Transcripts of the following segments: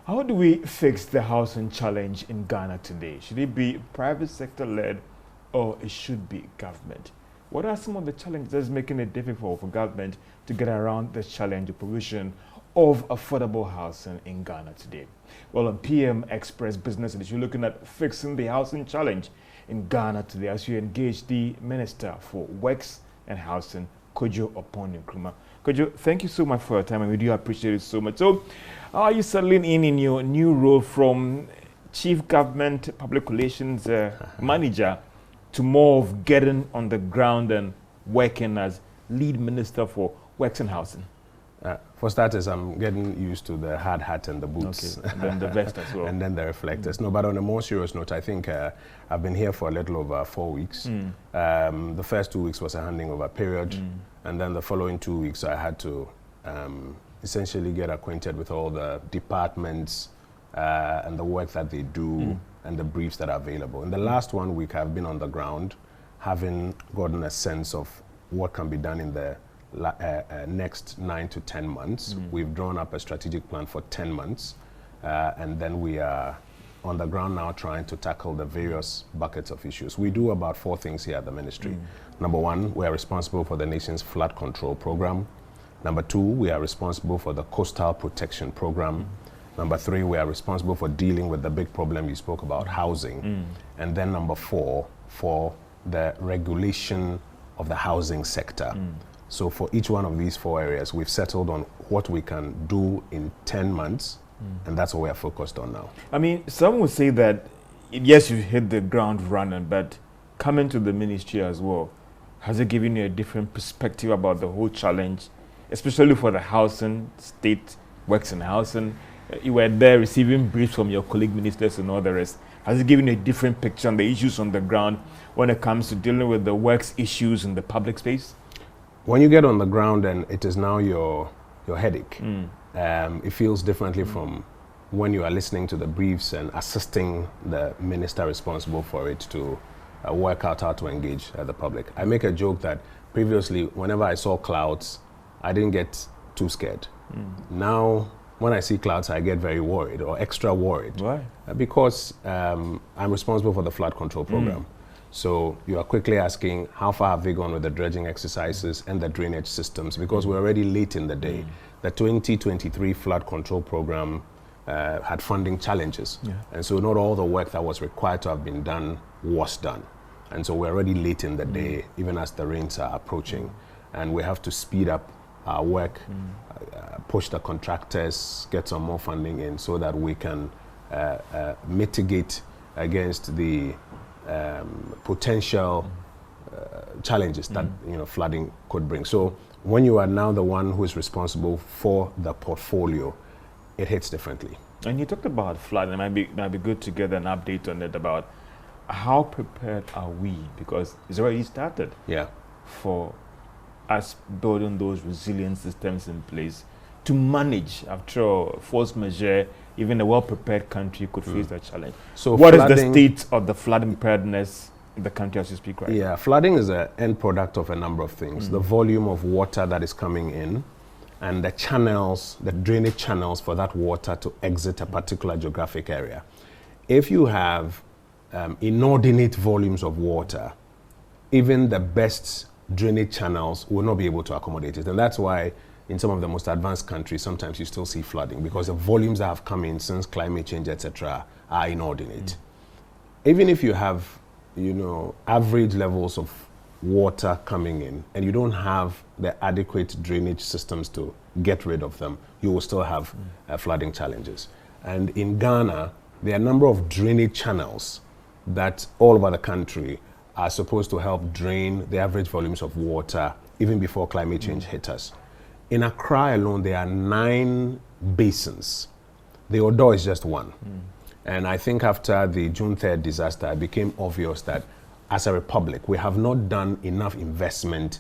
How do we fix the housing challenge in Ghana today? Should it be private sector led or it should be government? What are some of the challenges that's making it difficult for government to get around the challenge of provision of affordable housing in Ghana today? Well, on PM Express Business Edition, you're looking at fixing the housing challenge in Ghana today as you engage the Minister for Works and Housing, Kojo Oppong Nkrumah. Kojo, thank you so much for your time, and we do appreciate it so much. So, how are you settling in your new role from Chief Government Public Relations Manager to more of getting on the ground and working as Lead Minister for Works and Housing? For starters, I'm getting used to the hard hat and the boots. Okay, and then the vest as well. And then the reflectors. No, but on a more serious note, I think I've been here for a little over 4 weeks. The first 2 weeks was a handing over period. And then the following 2 weeks, I had to essentially get acquainted with all the departments and the work that they do and the briefs that are available. In the last 1 week, I've been on the ground, having gotten a sense of what can be done in the next 9 to 10 months. We've drawn up a strategic plan for 10 months. And then we are on the ground now trying to tackle the various buckets of issues. We do about 4 things here at the ministry. Number 1, we are responsible for the nation's flood control program. Number 2, we are responsible for the coastal protection program. Number 3, we are responsible for dealing with the big problem you spoke about, housing. And then number 4, for the regulation of the housing sector. So for each one of these 4 areas, we've settled on what we can do in 10 months, and that's what we are focused on now. I mean, some would say that, yes, you hit the ground running, but coming to the ministry as well, has it given you a different perspective about the whole challenge, especially for the housing, state works and housing? You were there receiving briefs from your colleague ministers and all the rest. Has it given you a different picture on the issues on the ground when it comes to dealing with the works issues in the public space? When you get on the ground and it is now your headache, it feels differently from when you are listening to the briefs and assisting the minister responsible for it to work out how to engage the public. I make a joke that previously, whenever I saw clouds, I didn't get too scared. Now, when I see clouds, I get very worried or extra worried. Why? Because I'm responsible for the flood control program. So you are quickly asking, how far have they gone with the dredging exercises and the drainage systems? Because we're already late in the day. The 2023 flood control program had funding challenges. And so not all the work that was required to have been done was done. And so we're already late in the day, even as the rains are approaching. And we have to speed up our work, push the contractors, get some more funding in so that we can mitigate against the potential challenges that flooding could bring. So when you are now the one who is responsible for the portfolio, it hits differently. And you talked about flooding. It might be good to get an update on it about how prepared are we, because it's already started. For us building those resilient systems in place to manage, after all, force majeure. Even a well-prepared country could face that challenge. So what is the state of the flooding preparedness in the country as you speak right now? Flooding is an end product of a number of things. The volume of water that is coming in and the channels, the drainage channels for that water to exit a particular geographic area. If you have inordinate volumes of water, even the best drainage channels will not be able to accommodate it. And that's why in some of the most advanced countries, sometimes you still see flooding because the volumes that have come in since climate change, etc., are inordinate. Even if you have, average levels of water coming in and you don't have the adequate drainage systems to get rid of them, you will still have flooding challenges. And in Ghana, there are a number of drainage channels that all over the country are supposed to help drain the average volumes of water even before climate change hit us. In Accra alone, there are 9 basins. The Odo is just one. And I think after the June 3rd disaster, it became obvious that as a republic, we have not done enough investment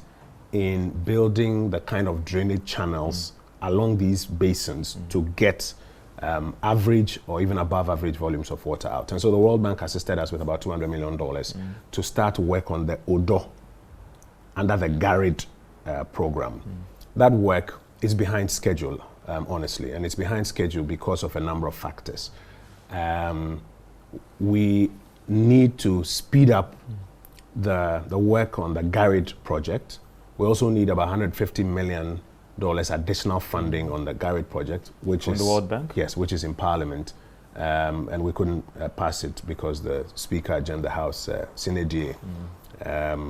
in building the kind of drainage channels along these basins to get average or even above average volumes of water out. And so the World Bank assisted us with about $200 million to start work on the Odo under the GARID program. That work is behind schedule. honestly, and it's behind schedule because of a number of factors. We need to speed up the work on the Garrett project. We also need about $150 million additional funding on the Garrett project, which From is the World Bank? Yes, which is in Parliament, and we couldn't pass it because the Speaker adjourned the House sine die,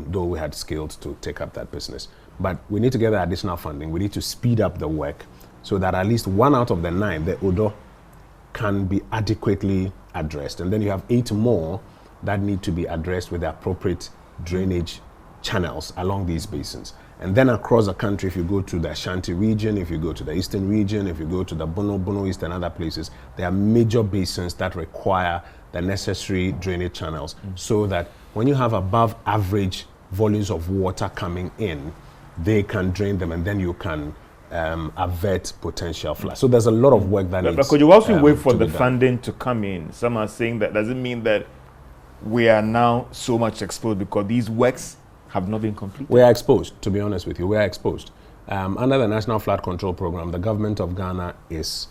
though we had skilled to take up that business. But we need to get the additional funding. We need to speed up the work so that at least 1 out of the 9, the Odo, can be adequately addressed. And then you have 8 more that need to be addressed with the appropriate drainage channels along these basins. And then across the country, if you go to the Ashanti region, if you go to the Eastern region, if you go to the Bono East and other places, there are major basins that require the necessary drainage channels so that when you have above average volumes of water coming in, they can drain them and then you can avert potential floods. So there's a lot of work that needs. But could you also wait for to the be done. funding to come in? Some are saying that doesn't mean that we are now so much exposed because these works have not been completed. We are exposed, to be honest with you. We are exposed. Under the National Flood Control Program, the government of Ghana is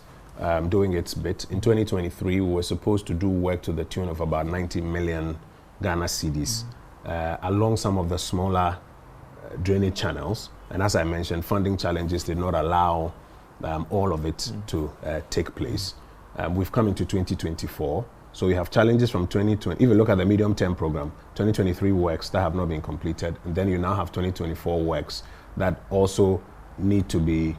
doing its bit. In 2023, we were supposed to do work to the tune of about 90 million Ghana cedis along some of the smaller drainage channels. And as I mentioned, funding challenges did not allow all of it to take place. We've come into 2024. So we have challenges from 2020. If you look at the medium-term program, 2023 works that have not been completed, and then you now have 2024 works that also need to be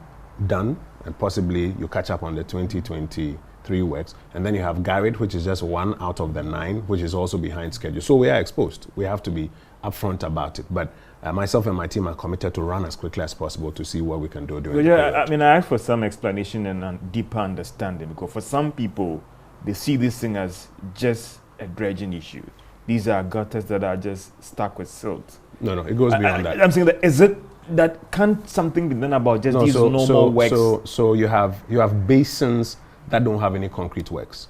done, and possibly you catch up on the 2023 works. And then you have Garrett, which is just 1 out of the 9, which is also behind schedule. So we are exposed. We have to be upfront about it. But myself and my team are committed to run as quickly as possible to see what we can do during the period. I mean, I asked for some explanation and a deeper understanding because for some people, they see this thing as just a dredging issue. These are gutters that are just stuck with silt. No, it goes beyond that. I'm saying that is it that can't something be done about just these normal works? So you have basins that don't have any concrete works.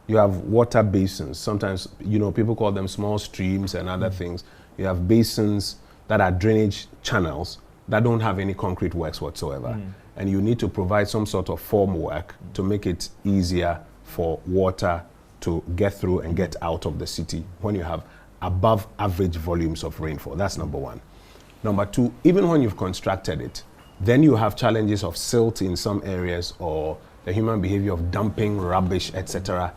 You have water basins. Sometimes people call them small streams and other things. You have basins that are drainage channels that don't have any concrete works whatsoever. And you need to provide some sort of formwork to make it easier for water to get through and get out of the city when you have above average volumes of rainfall. That's number 1. Number 2, even when you've constructed it, then you have challenges of silt in some areas or the human behavior of dumping rubbish, etc.,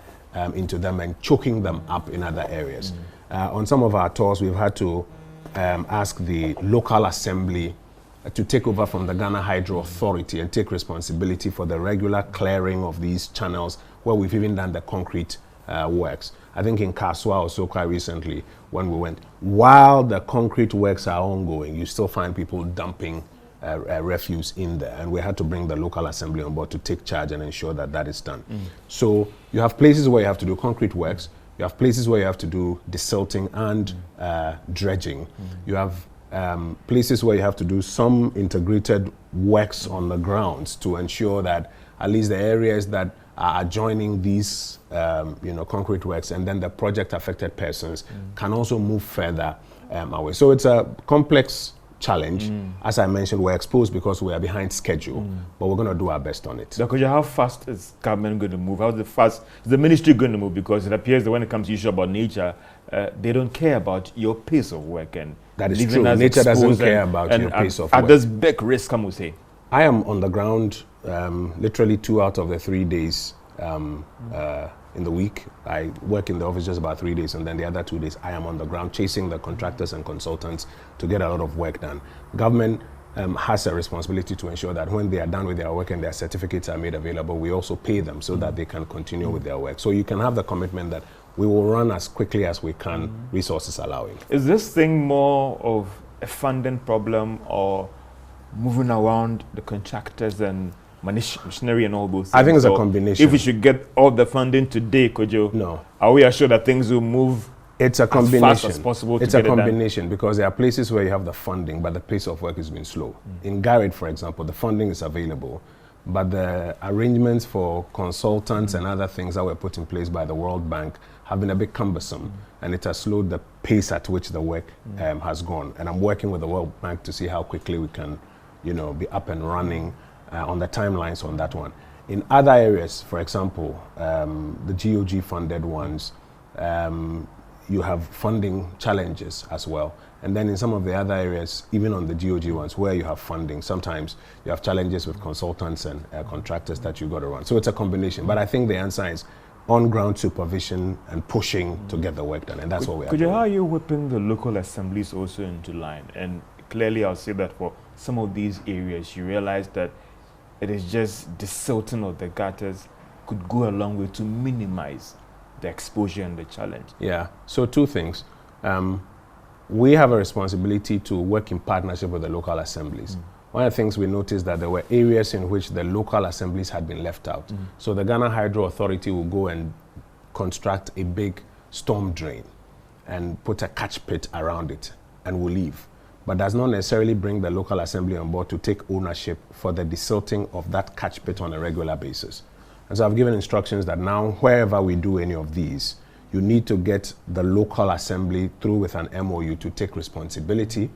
into them and choking them up in other areas. On some of our tours, we've had to ask the local assembly to take over from the Ghana Hydro Authority and take responsibility for the regular clearing of these channels where we've even done the concrete works. I think in Kaswa also quite recently when we went, while the concrete works are ongoing, you still find people dumping refuse in there, and we had to bring the local assembly on board to take charge and ensure that that is done. So you have places where you have to do concrete works, you have places where you have to do desilting and dredging. You have places where you have to do some integrated works on the grounds to ensure that at least the areas that are adjoining these concrete works and then the project affected persons can also move further away. So it's a complex challenge. As I mentioned, we're exposed because we are behind schedule, but we're going to do our best on it. Because how fast is government going to move? How fast is the ministry going to move? Because it appears that when it comes to issue about nature, they don't care about your pace of work. And that is true. Nature doesn't care about your pace of work. At this big risk, come we say. I am on the ground literally 2 out of the 3 days in the week. I work in the office just about 3 days, and then the other 2 days I am on the ground chasing the contractors and consultants to get a lot of work done. Government has a responsibility to ensure that when they are done with their work and their certificates are made available, we also pay them so that they can continue with their work. So you can have the commitment that we will run as quickly as we can, resources allowing. Is this thing more of a funding problem or moving around the contractors and machinery and all those things? I think it's a combination. If we should get all the funding today, Kojo, no, are we assured that things will move it's a combination. as fast as possible? It's a combination because there are places where you have the funding, but the pace of work has been slow. In Garrett, for example, the funding is available, but the arrangements for consultants and other things that were put in place by the World Bank have been a bit cumbersome, and it has slowed the pace at which the work has gone. And I'm working with the World Bank to see how quickly we can, be up and running on the timelines on that one. In other areas, for example, the GOG funded ones, you have funding challenges as well. And then in some of the other areas, even on the GOG ones where you have funding, sometimes you have challenges with consultants and contractors that you got to run. So it's a combination. But I think the answer is on-ground supervision and pushing to get the work done. And that's what we are doing. How are you whipping the local assemblies also into line? And clearly I'll say that for some of these areas, you realize that it is just the silting of the gutters could go a long way to minimize the exposure and the challenge. Yeah, so two things. We have a responsibility to work in partnership with the local assemblies. One of the things we noticed that there were areas in which the local assemblies had been left out. So the Ghana Hydro Authority will go and construct a big storm drain and put a catch pit around it and will leave, but does not necessarily bring the local assembly on board to take ownership for the desilting of that catch pit on a regular basis. And so I've given instructions that now wherever we do any of these, you need to get the local assembly through with an MOU to take responsibility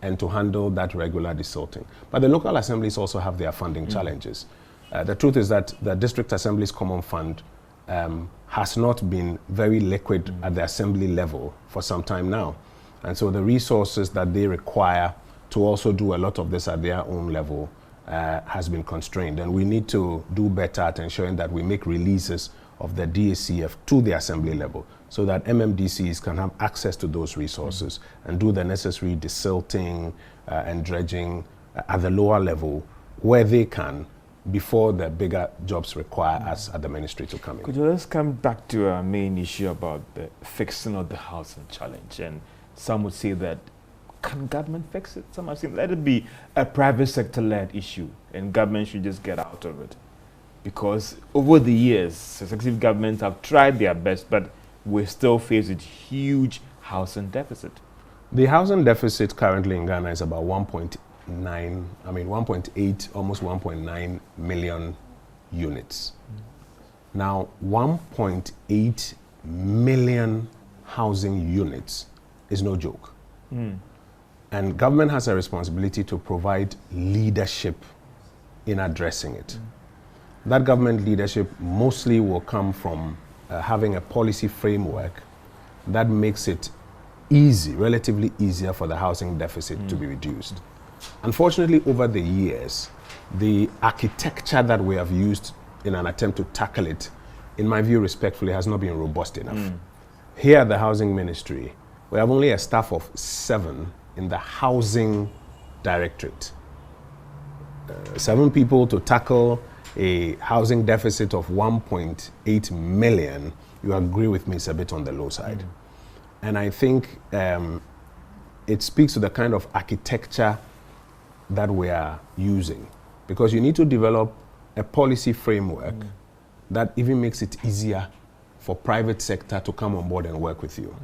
and to handle that regular desilting. But the local assemblies also have their funding challenges. The truth is that the District Assembly's Common Fund has not been very liquid at the assembly level for some time now. And so the resources that they require to also do a lot of this at their own level has been constrained. And we need to do better at ensuring that we make releases of the DACF to the assembly level so that MMDCs can have access to those resources and do the necessary desilting and dredging at the lower level where they can before the bigger jobs require us at the ministry to come in. Could you let's come back to our main issue about the fixing of the housing challenge? And some would say that, can government fix it? Some have said, let it be a private sector-led issue and government should just get out of it. Because over the years, successive governments have tried their best, but we're still faced with huge housing deficit. The housing deficit currently in Ghana is about 1.8, almost 1.9 million units. Now, 1.8 million housing units is no joke. And government has a responsibility to provide leadership in addressing it. That government leadership mostly will come from having a policy framework that makes it easy, relatively easier for the housing deficit to be reduced. Unfortunately, over the years, the architecture that we have used in an attempt to tackle it, in my view, respectfully, has not been robust enough. Here at the Housing Ministry, we have only a staff of 7 in the Housing Directorate. 7 people to tackle a housing deficit of 1.8 million, you agree with me, it's a bit on the low side. And I think it speaks to the kind of architecture that we are using, because you need to develop a policy framework that even makes it easier for private sector to come on board and work with you.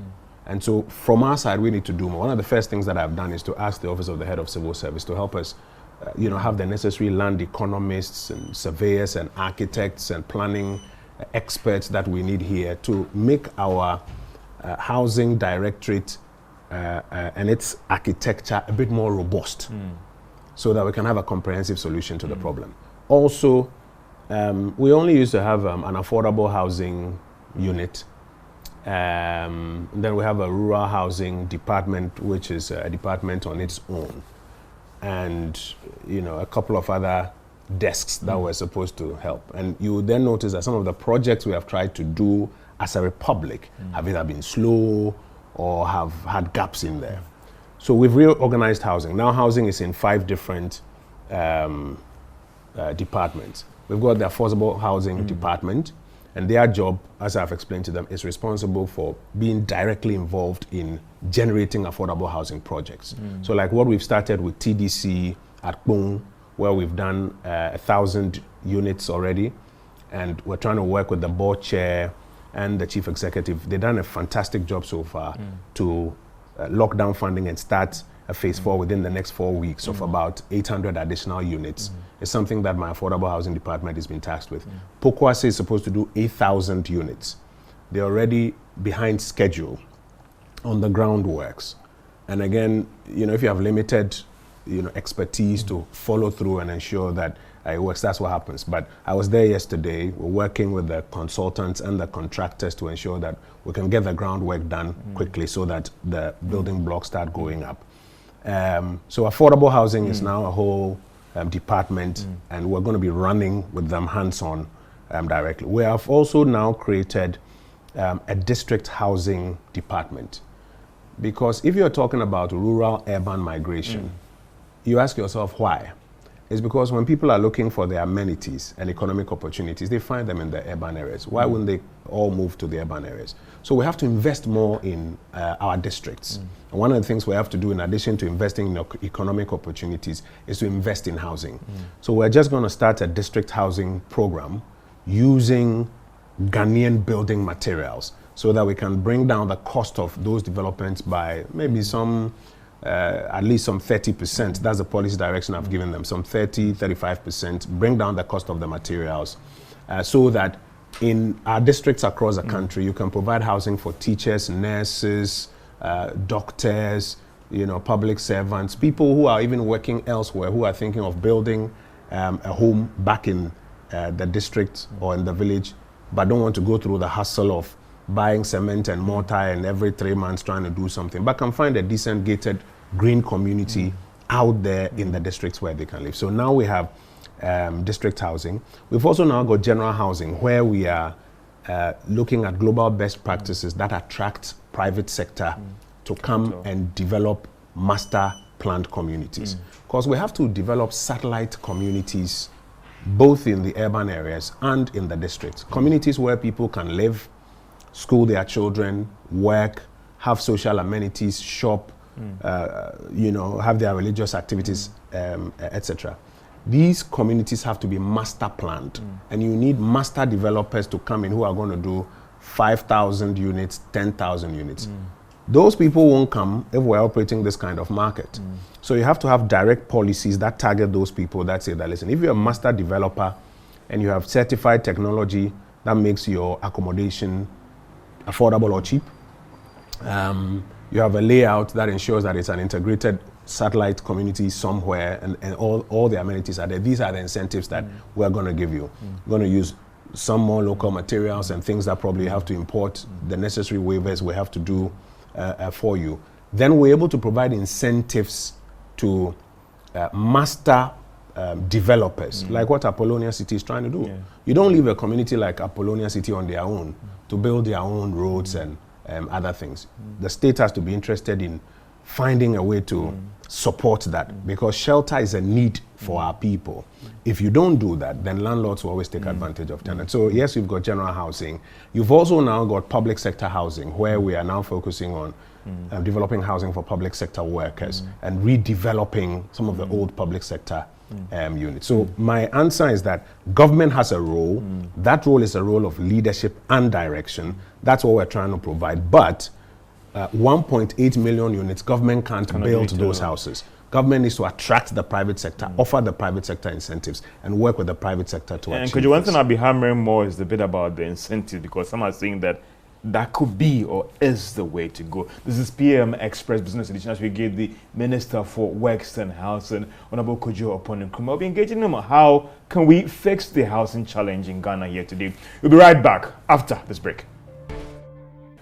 And so from our side, we need to do more. One of the first things that I've done is to ask the Office of the Head of Civil Service to help us have the necessary land economists and surveyors and architects and planning experts that we need here to make our housing directorate and its architecture a bit more robust so that we can have a comprehensive solution to the problem. Also, we only used to have an affordable housing unit. Then we have a rural housing department, which is a department on its own. And a couple of other desks that were supposed to help. And you would then notice that some of the projects we have tried to do as a republic have either been slow or have had gaps in there. So we've reorganized housing. Now housing is in 5 different departments. We've got the affordable housing department, and their job, as I've explained to them, is responsible for being directly involved in generating affordable housing projects. So like what we've started with TDC at Oppong, where we've done 1,000 units already, and we're trying to work with the board chair and the chief executive. They've done a fantastic job so far to lock down funding and start a phase 4 within the next 4 weeks of about 800 additional units. It's something that my affordable housing department has been tasked with. Pokwase is supposed to do 8,000 units. They're already behind schedule on the groundworks. And again, if you have limited expertise to follow through and ensure that it works. That's what happens. But I was there yesterday. We're working with the consultants and the contractors to ensure that we can get the groundwork done quickly so that the building blocks start going up. So affordable housing is now a whole department, and we're going to be running with them hands-on directly. We have also now created a district housing department, because if you're talking about rural-urban migration, you ask yourself why. It's because when people are looking for their amenities and economic opportunities, they find them in the urban areas. Why wouldn't they all move to the urban areas? So we have to invest more in our districts. And one of the things we have to do, in addition to investing in economic opportunities, is to invest in housing. So we're just going to start a district housing program using Ghanaian building materials so that we can bring down the cost of those developments by maybe at least some 30%. That's the policy direction I've given them, some 35%, bring down the cost of the materials so that in our districts across the country, you can provide housing for teachers, nurses, doctors, public servants, people who are even working elsewhere, who are thinking of building a home back in the district or in the village, but don't want to go through the hassle of buying cement and mortar and every 3 months trying to do something, but can find a decent gated green community out there in the districts where they can live. So now we have district housing. We've also now got general housing, where we are looking at global best practices that attract private sector to come and develop master planned communities. Because we have to develop satellite communities both in the urban areas and in the districts. Communities where people can live, school their children, work, have social amenities, shop, have their religious activities, etc. These communities have to be master planned, and you need master developers to come in who are going to do 5,000 units, 10,000 units. Those people won't come if we're operating this kind of market. So you have to have direct policies that target those people that say that, listen, if you're a master developer and you have certified technology that makes your accommodation affordable or cheap, you have a layout that ensures that it's an integrated satellite community somewhere, and all the amenities are there. These are the incentives that we're going to give you. We're going to use some more local materials and things that probably have to import, the necessary waivers we have to do for you. Then we're able to provide incentives to master developers, like what Apollonia City is trying to do. You don't leave a community like Apollonia City on their own to build their own roads and other things. The state has to be interested in finding a way to support that, because shelter is a need for our people. If you don't do that, then landlords will always take advantage of tenants. So yes, you've got general housing. You've also now got public sector housing, where we are now focusing on developing housing for public sector workers and redeveloping some of the old public sector units. So my answer is that government has a role. That role is a role of leadership and direction. That's what we're trying to provide. But 1.8 million units, government can't build those houses. Government needs to attract the private sector, offer the private sector incentives, and work with the private sector to achieve. And Kojo, one thing I'll be hammering more is the bit about the incentives, because some are saying that that could be or is the way to go. This is PM Express Business Edition, as we gave the Minister for Works and Housing, Honorable Kojo Oppong Nkrumah. We'll be engaging him on how can we fix the housing challenge in Ghana here today. We'll be right back after this break.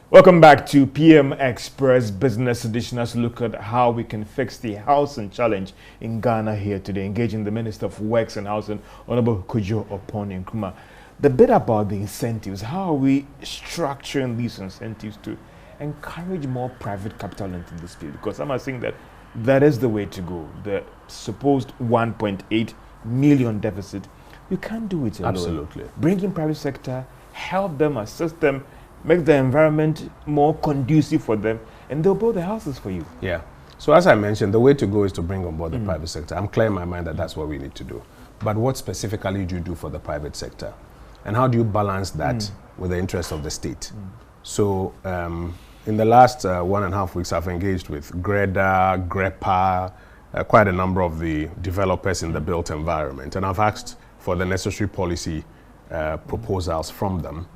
Welcome back to PM Express Business Edition, as we look at how we can fix the housing challenge in Ghana here today, engaging the Minister for Works and Housing, Honorable Kojo Oppong Nkrumah. The bit about the incentives, how are we structuring these incentives to encourage more private capital into this field? Because some are saying that that is the way to go. The supposed 1.8 million deficit, you can't do it alone. Absolutely. Bring in private sector, help them, assist them, make the environment more conducive for them, and they'll build the houses for you. Yeah. So as I mentioned, the way to go is to bring on board the private sector. I'm clear in my mind that that's what we need to do. But what specifically do you do for the private sector? And how do you balance that with the interests of the state? So in the last 1.5 weeks, I've engaged with Greda, Grepa, quite a number of the developers in the built environment. And I've asked for the necessary policy proposals from them.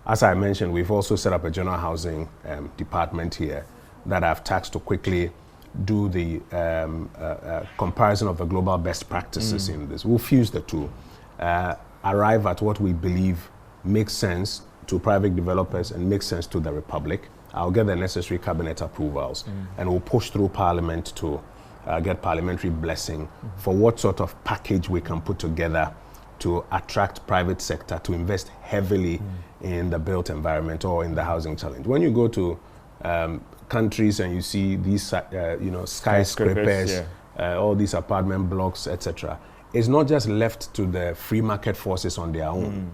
As I mentioned, we've also set up a general housing department here that I've tasked to quickly do the comparison of the global best practices in this. We'll fuse the two, arrive at what we believe makes sense to private developers and makes sense to the Republic. I'll get the necessary cabinet approvals, and we'll push through Parliament to get parliamentary blessing for what sort of package we can put together to attract private sector to invest heavily in the built environment or in the housing challenge. When you go to countries and you see these skyscrapers, all these apartment blocks, etc., it's not just left to the free market forces on their own.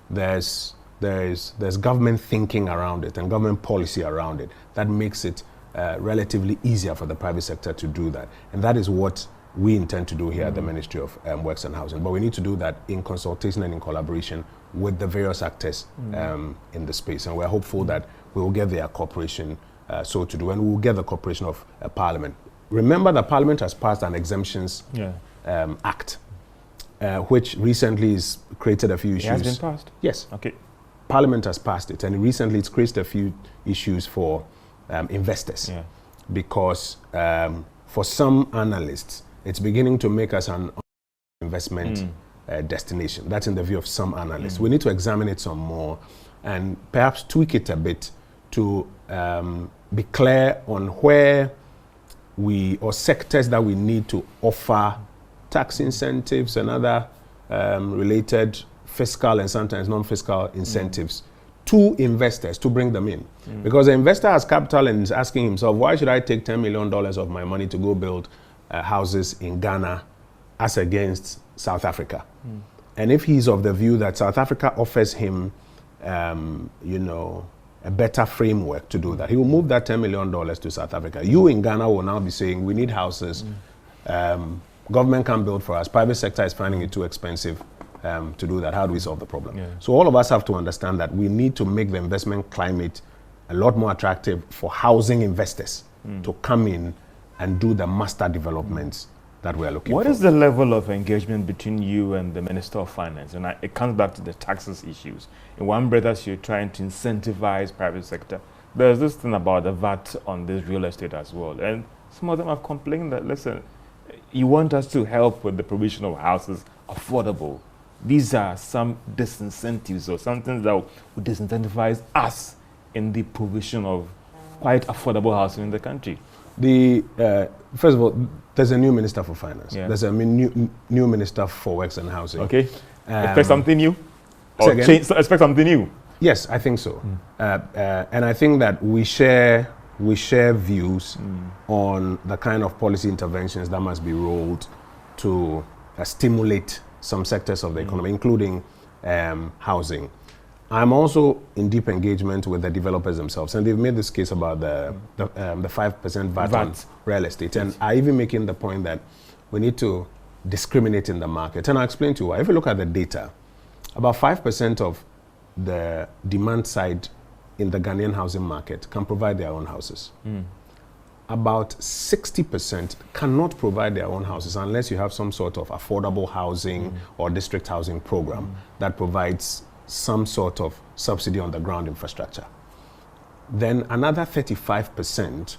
There's government thinking around it and government policy around it that makes it relatively easier for the private sector to do that. And that is what we intend to do here at the Ministry of Works and Housing. But we need to do that in consultation and in collaboration with the various actors in the space. And we're hopeful that we will get their cooperation so to do, and we will get the cooperation of Parliament. Remember that Parliament has passed an Exemptions Act, which recently has created a few issues. It has been passed? Yes. Okay. Parliament has passed it, and recently it's created a few issues for investors, because for some analysts, it's beginning to make us an investment destination. That's in the view of some analysts. We need to examine it some more and perhaps tweak it a bit to be clear on where or sectors that we need to offer tax incentives and other related fiscal and sometimes non-fiscal incentives to investors to bring them in. Because the investor has capital and is asking himself, why should I take $10 million of my money to go build houses in Ghana as against South Africa? And if he's of the view that South Africa offers him, a better framework to do that, he will move that $10 million to South Africa. You in Ghana will now be saying, we need houses. Government can't build for us. Private sector is finding it too expensive to do that. How do we solve the problem? So all of us have to understand that we need to make the investment climate a lot more attractive for housing investors to come in and do the master developments that we are looking for. What is the level of engagement between you and the Minister of Finance? And it comes back to the taxes issues. In one breath, as you're trying to incentivize private sector, there's this thing about the VAT on this real estate as well. And some of them have complained that, listen, you want us to help with the provision of houses affordable. These are some disincentives or something that would disincentivize us in the provision of quite affordable housing in the country. First of all, there's a new Minister for Finance. There's a new Minister for Works and Housing. Okay. Expect something new? Or expect something new? Yes, I think so. And I think that we share views on the kind of policy interventions that must be rolled to stimulate some sectors of the economy, including housing. I'm also in deep engagement with the developers themselves, and they've made this case about the 5% VAT on real estate. And I even making the point that we need to discriminate in the market. And I'll explain to you why. If you look at the data, about 5% of the demand side in the Ghanaian housing market can provide their own houses. About 60% cannot provide their own houses unless you have some sort of affordable housing or district housing program that provides some sort of subsidy on the ground infrastructure. Then another 35%,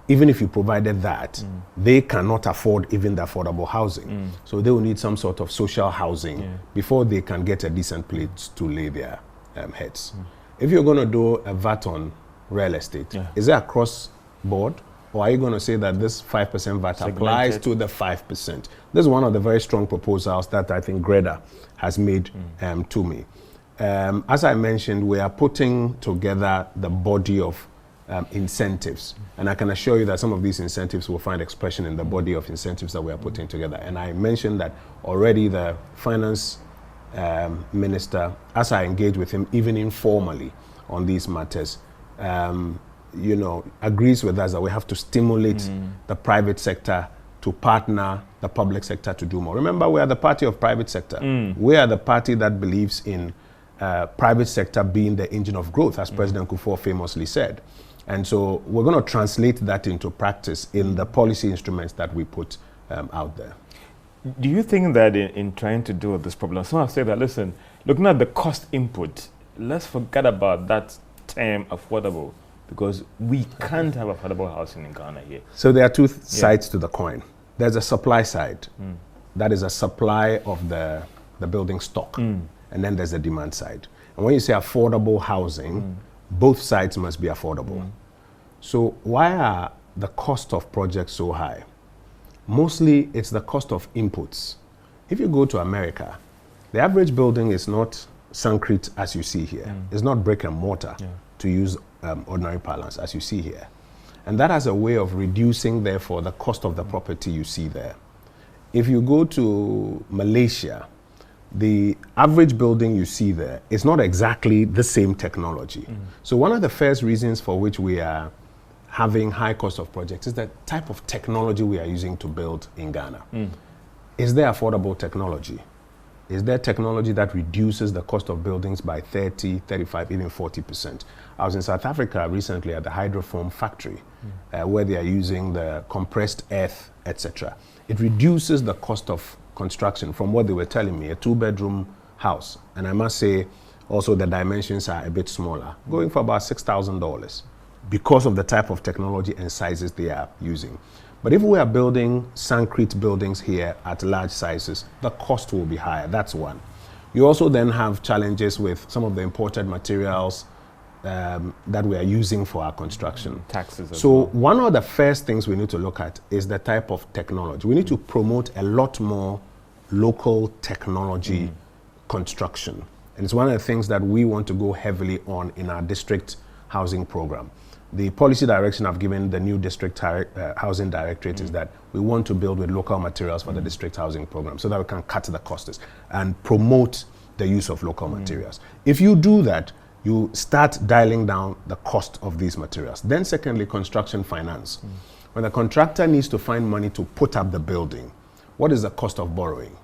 even if you provided that, they cannot afford even the affordable housing. So they will need some sort of social housing before they can get a decent place to lay their heads. If you're going to do a VAT on real estate, is it across board? Or are you going to say that this 5% VAT applies to the 5%? This is one of the very strong proposals that I think Greta has made to me. As I mentioned, we are putting together the body of incentives. And I can assure you that some of these incentives will find expression in the body of incentives that we are putting together. And I mentioned that already the finance minister, as I engage with him, even informally on these matters, agrees with us that we have to stimulate the private sector to partner the public sector to do more. Remember, we are the party of private sector. We are the party that believes in private sector being the engine of growth, as President Kufuor famously said. And so we're going to translate that into practice in the policy instruments that we put out there. Do you think that in trying to deal with this problem, some have said that, listen, looking at the cost input, let's forget about that term affordable. Because we can't have affordable housing in Ghana here. So there are two sides to the coin. There's a supply side. That is a supply of the building stock. And then there's a demand side. And when you say affordable housing, both sides must be affordable. So why are the cost of projects so high? Mostly it's the cost of inputs. If you go to America, the average building is not concrete as you see here. It's not brick and mortar, to use ordinary parlance, as you see here. And that has a way of reducing, therefore, the cost of the property you see there. If you go to Malaysia, the average building you see there is not exactly the same technology. So one of the first reasons for which we are having high cost of projects is the type of technology we are using to build in Ghana. Is there affordable technology? Is there technology that reduces the cost of buildings by 30, 35, even 40%? I was in South Africa recently at the hydrofoam factory where they are using the compressed earth, etc. It reduces the cost of construction from what they were telling me, a 2-bedroom house. And I must say also the dimensions are a bit smaller, going for about $6,000 because of the type of technology and sizes they are using. But if we are building concrete buildings here at large sizes, the cost will be higher. That's one. You also then have challenges with some of the imported materials that we are using for our construction. Taxes as so well. One of the first things we need to look at is the type of technology. We need to promote a lot more local technology construction. And it's one of the things that we want to go heavily on in our district housing program. The policy direction I've given the new district housing directorate is that we want to build with local materials for the district housing program so that we can cut the costs and promote the use of local materials. If you do that, you start dialing down the cost of these materials. Then secondly, construction finance. When the contractor needs to find money to put up the building, what is the cost of borrowing?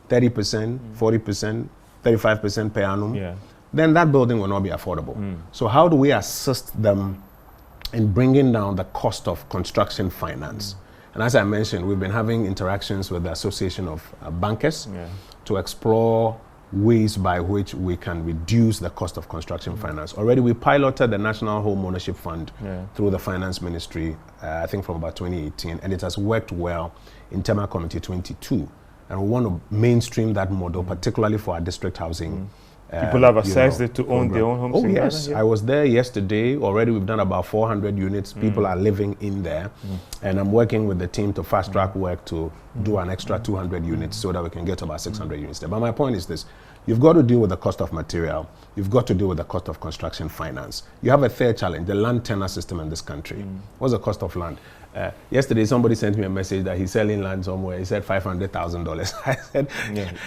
30%, 40%, 35% per annum? Then that building will not be affordable. So how do we assist them in bringing down the cost of construction finance? And as I mentioned, we've been having interactions with the Association of Bankers to explore ways by which we can reduce the cost of construction finance. Already we piloted the National Home Ownership Fund through the Finance Ministry, I think from about 2018, and it has worked well in Tema Committee 22. And we want to mainstream that model, particularly for our district housing. People have access to own their own homes. Oh yes, I was there yesterday. Already we've done about 400 units. People are living in there. And I'm working with the team to fast track work to do an extra 200 units so that we can get about 600 units there. But my point is this: you've got to deal with the cost of material. You've got to deal with the cost of construction finance. You have a third challenge, the land tenure system in this country. What's the cost of land? Yesterday, somebody sent me a message that he's selling land somewhere. He said $500,000. I said,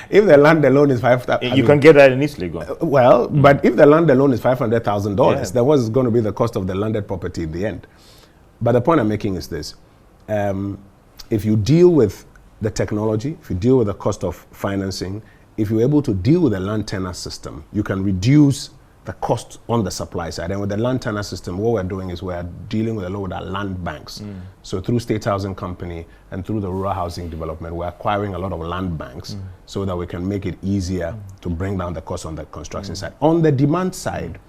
if the land alone is $5,000, you can get that in Eastleigh. Well, but if the land alone is $500,000, then what is going to be the cost of the landed property in the end? But the point I'm making is this: if you deal with the technology, if you deal with the cost of financing, if you're able to deal with the land tenure system, you can reduce the cost on the supply side. And with the land tenure system, what we're doing is we're dealing with a lot of our land banks. So through State Housing Company and through the Rural Housing Development, we're acquiring a lot of land banks so that we can make it easier to bring down the cost on the construction side. On the demand side,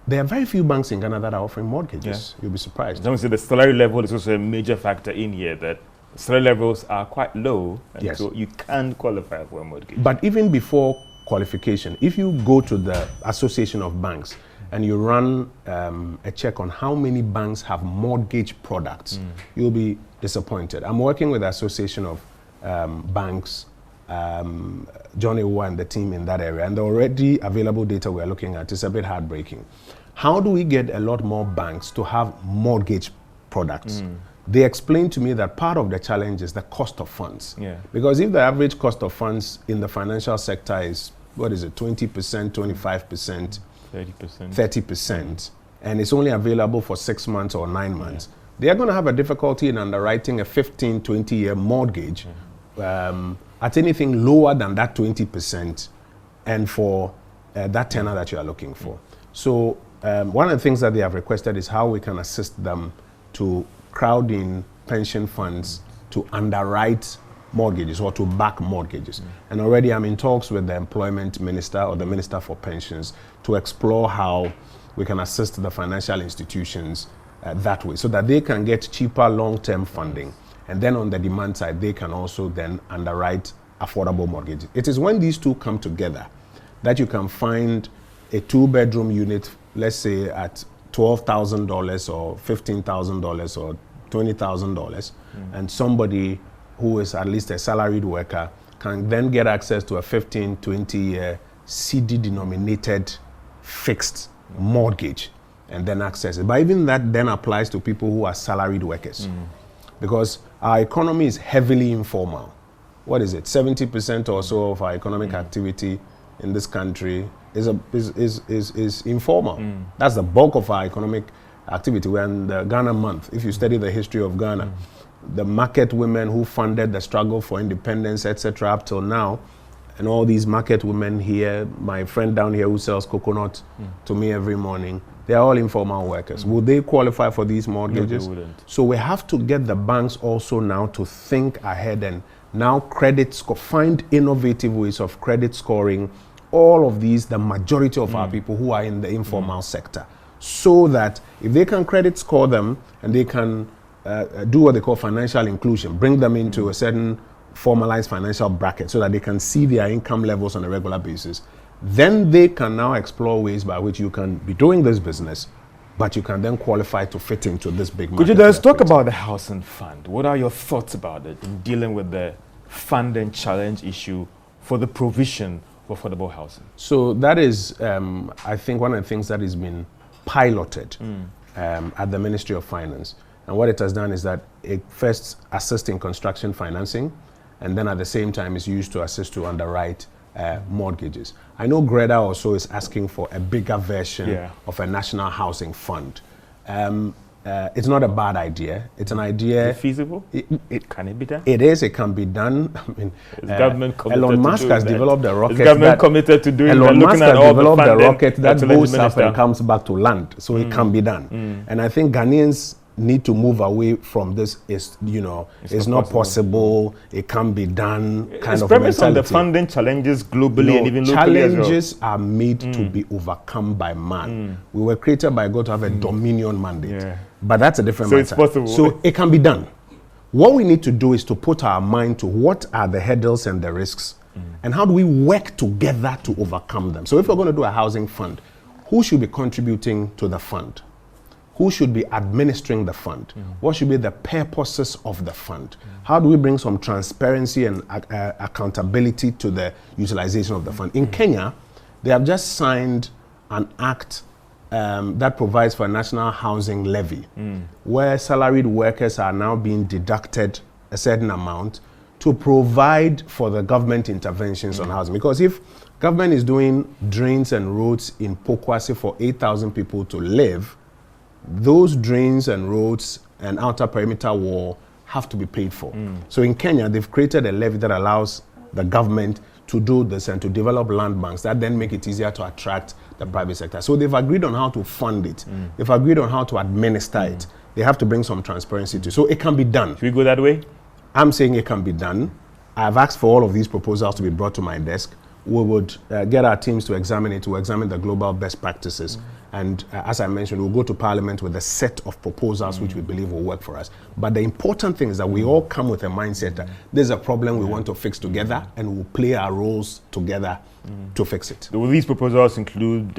there are very few banks in Ghana that are offering mortgages. You'll be surprised. I would say the salary level is also a major factor in here, that salary levels are quite low, and so you can't qualify for a mortgage. But even before qualification, if you go to the Association of Banks and you run a check on how many banks have mortgage products, you'll be disappointed. I'm working with the Association of Banks, John Ewa and the team in that area, and the already available data we're looking at is a bit heartbreaking. How do we get a lot more banks to have mortgage products? They explained to me that part of the challenge is the cost of funds. Because if the average cost of funds in the financial sector is, 20%, 25%, 30%, and it's only available for 6 months or 9 months, they are going to have a difficulty in underwriting a 15, 20-year mortgage at anything lower than that 20% and for that tenor that you are looking for. So one of the things that they have requested is how we can assist them to crowd in pension funds to underwrite mortgages or to back mortgages. And already I'm in talks with the employment minister or the minister for pensions to explore how we can assist the financial institutions that way so that they can get cheaper long-term funding. And then on the demand side, they can also then underwrite affordable mortgages. It is when these two come together that you can find a 2-bedroom unit, let's say at $12,000 or $15,000 or $20,000, and somebody who is at least a salaried worker can then get access to a 15, 20-year CD-denominated fixed mortgage and then access it. But even that then applies to people who are salaried workers, because our economy is heavily informal. What is it? 70% or so of our economic activity in this country is informal. That's the bulk of our economic activity. We're in the Ghana month. If you study the history of Ghana, the market women who funded the struggle for independence, etc., up till now, and all these market women here, my friend down here who sells coconut to me every morning, they are all informal workers. Would they qualify for these mortgages? No, they wouldn't. So we have to get the banks also now to think ahead and now find innovative ways of credit scoring all of these, the majority of our people who are in the informal sector, so that if they can credit score them and they can do what they call financial inclusion, bring them into a certain formalized financial bracket so that they can see their income levels on a regular basis, then they can now explore ways by which you can be doing this business, but you can then qualify to fit into this big market. Could you let's talk about the housing fund? What are your thoughts about it in dealing with the fund and challenge issue for the provision of affordable housing? So that is, I think, one of the things that has been piloted at the Ministry of Finance. And what it has done is that it first assists in construction financing, and then at the same time is used to assist to underwrite mortgages. I know Greta also is asking for a bigger version of a national housing fund. It's not a bad idea. It's an idea. Is it feasible? Can it be done? It is. It can be done. I mean, government committed Elon to Musk has developed a rocket. Is government committed to doing Elon Musk has developed a rocket that goes up and minister. comes back to land, so it can be done. And I think Ghanaians need to move away from this. It's not possible. It can be done. Kind it's of premised on the mentality. funding challenges globally and even locally as well. Challenges are made to be overcome by man. We were created by God to have a dominion mandate. But that's a different matter. It's possible. So it can be done. What we need to do is to put our mind to what are the hurdles and the risks, and how do we work together to overcome them. So if we're going to do a housing fund, who should be contributing to the fund? Who should be administering the fund? What should be the purposes of the fund? How do we bring some transparency and accountability to the utilization of the fund? In Kenya, they have just signed an act that provides for a national housing levy, where salaried workers are now being deducted a certain amount to provide for the government interventions on housing. Because if government is doing drains and roads in Pokwase for 8,000 people to live, those drains and roads and outer perimeter wall have to be paid for. So in Kenya, they've created a levy that allows the government to do this and to develop land banks that then make it easier to attract the private sector. So they've agreed on how to fund it. They've agreed on how to administer it. They have to bring some transparency to it. So it can be done. Should we go that way? I'm saying it can be done. I've asked for all of these proposals to be brought to my desk. We would get our teams to examine it, to examine the global best practices. And as I mentioned, we'll go to Parliament with a set of proposals which we believe will work for us. But the important thing is that we all come with a mindset that there's a problem we want to fix together, and we'll play our roles together to fix it. Will these proposals include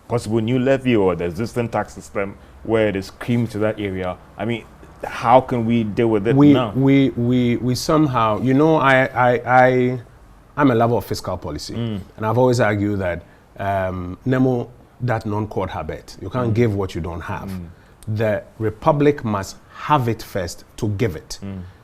possible new levy or the existing tax system where it is creamed to that area? I mean, how can we deal with it now? We somehow, I'm a lover of fiscal policy, and I've always argued that Nemo, that non-cord habit. You can't give what you don't have. The Republic must have it first to give it.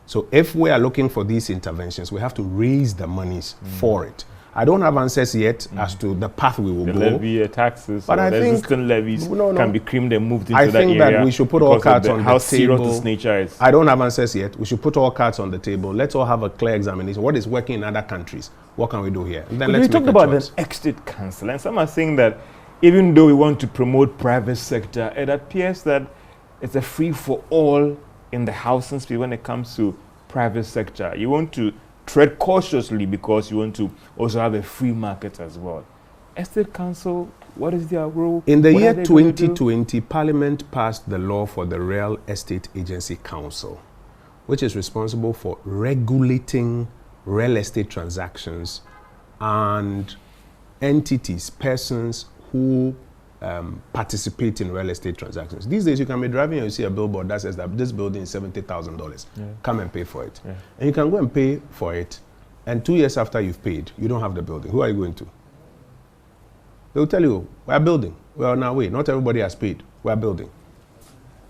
So if we are looking for these interventions, we have to raise the monies for it. I don't have answers yet as to the path we will the go. Levy, taxes, but or I the think existing levies can be creamed and moved into that area. I think that we should put all cards on the how table. serious this nature is. I don't have answers yet. We should put all cards on the table. Let's all have a clear examination. What is working in other countries? What can we do here? And then we talked about the exit council, and some are saying that even though we want to promote private sector, it appears that it's a free for all in the housing space when it comes to private sector. You want to tread cautiously because you want to also have a free market as well. Estate Council, what is their role? In the What year are they going to do? 2020, Parliament passed the law for the Real Estate Agency Council, which is responsible for regulating real estate transactions and entities, persons who participate in real estate transactions. These days, you can be driving and you see a billboard that says that this building is $70,000. Yeah. Come and pay for it. Yeah. And you can go and pay for it, and 2 years after you've paid, you don't have the building. Who are you going to? They'll tell you, we're building. Well, now wait, not everybody has paid. We're building.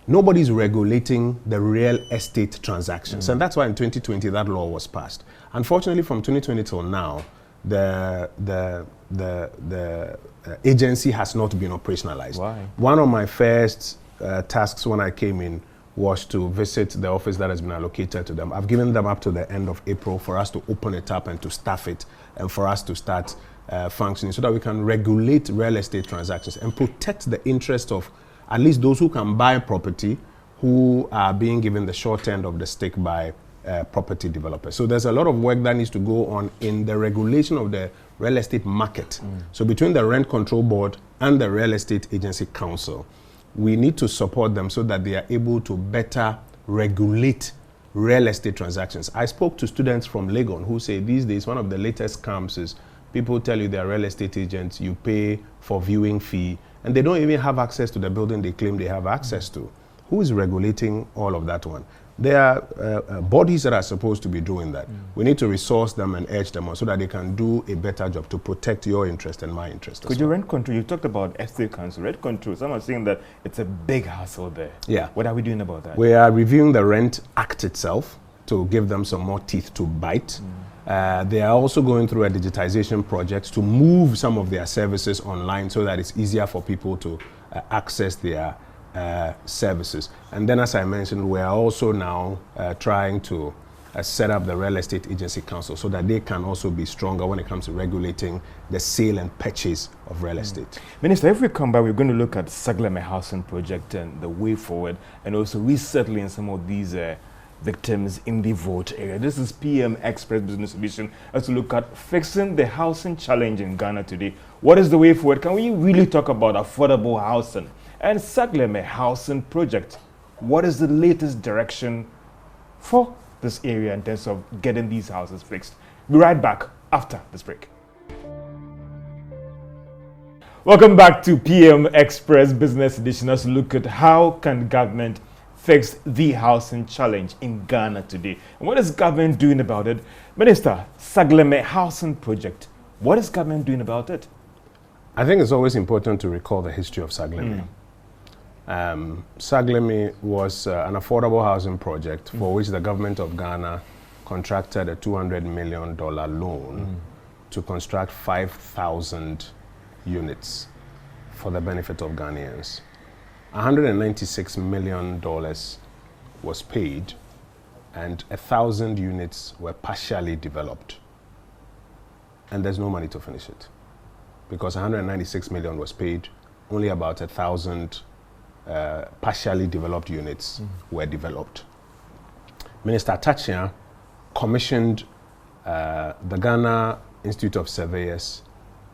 Nobody's regulating the real estate transactions. And that's why in 2020 that law was passed. Unfortunately, from 2020 till now, the agency has not been operationalized. Why? One of my first tasks when I came in was to visit the office that has been allocated to them. I've given them up to the end of April for us to open it up and to staff it and for us to start functioning so that we can regulate real estate transactions and protect the interest of at least those who can buy property who are being given the short end of the stick by property developers. So there's a lot of work that needs to go on in the regulation of the real estate market. So between the Rent Control Board and the Real Estate Agency Council, we need to support them so that they are able to better regulate real estate transactions. I spoke to students from Legon who say these days one of the latest scams is people tell you they're real estate agents, you pay for viewing fee, and they don't even have access to the building they claim they have access to. Who is regulating all of that one? There are bodies that are supposed to be doing that. We need to resource them and urge them on so that they can do a better job to protect your interest and my interest. Could you rent control? You talked about estate council, rent control. Some are saying that it's a big hassle there. Yeah. What are we doing about that? We are reviewing the Rent Act itself to give them some more teeth to bite. They are also going through a digitization project to move some of their services online so that it's easier for people to access their services. And then, as I mentioned, we are also now trying to set up the Real Estate Agency Council so that they can also be stronger when it comes to regulating the sale and purchase of real estate. Minister, if we come back, we're going to look at Saglemi housing project and the way forward, and also resettling some of these victims in the vote area. This is PM Express Business Edition as we look at fixing the housing challenge in Ghana today. What is the way forward? Can we really talk about affordable housing? And Saglemi housing project, what is the latest direction for this area in terms of getting these houses fixed? Be right back after this break. Welcome back to PM Express Business Edition as we look at how can government fix the housing challenge in Ghana today. And what is government doing about it? Minister, Saglemi housing project, what is government doing about it? I think it's always important to recall the history of Saglemi. Saglemi was an affordable housing project for which the government of Ghana contracted a $200 million loan to construct 5,000 units for the benefit of Ghanaians. $196 million was paid and 1,000 units were partially developed. And there's no money to finish it. Because 196 million was paid, only about 1,000 partially developed units were developed. Minister Tachia commissioned the Ghana Institute of Surveyors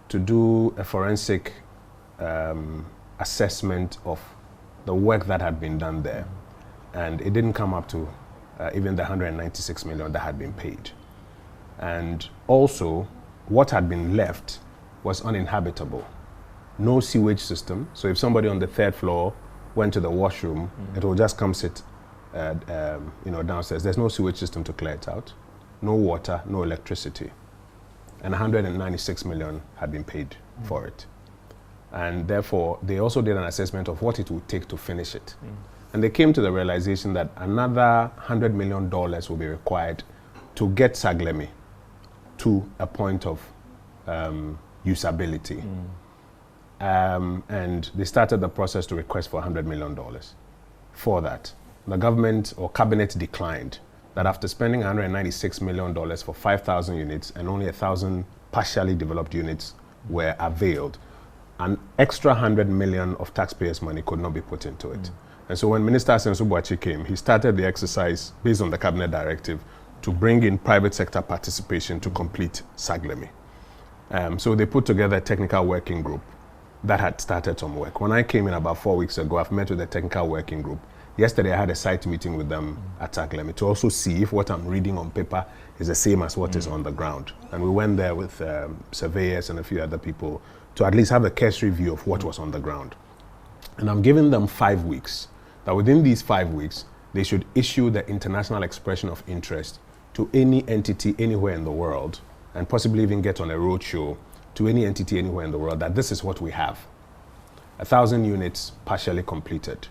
to do a forensic assessment of the work that had been done there. And it didn't come up to even the 196 million that had been paid. And also, what had been left was uninhabitable. No sewage system. So if somebody on the third floor went to the washroom, it will just come sit downstairs. There's no sewage system to clear it out. No water, no electricity. And 196 million had been paid for it. And therefore, they also did an assessment of what it would take to finish it. And they came to the realization that another $100 million will be required to get Saglemi to a point of usability. And they started the process to request for $100 million for that. The government or cabinet declined that after spending $196 million for 5,000 units and only 1,000 partially developed units were availed, an extra 100 million of taxpayers' money could not be put into it. And so when Minister Sensubuachi came, he started the exercise based on the cabinet directive to bring in private sector participation to complete Saglemi. So they put together a technical working group that had started some work. When I came in about 4 weeks ago, I've met with the technical working group. Yesterday, I had a site meeting with them at Saglemi to also see if what I'm reading on paper is the same as what is on the ground. And we went there with surveyors and a few other people to at least have a cursory view of what was on the ground. And I'm giving them 5 weeks. That within these 5 weeks, they should issue the international expression of interest to any entity anywhere in the world, and possibly even get on a roadshow to any entity anywhere in the world that this is what we have. 1,000 units partially completed.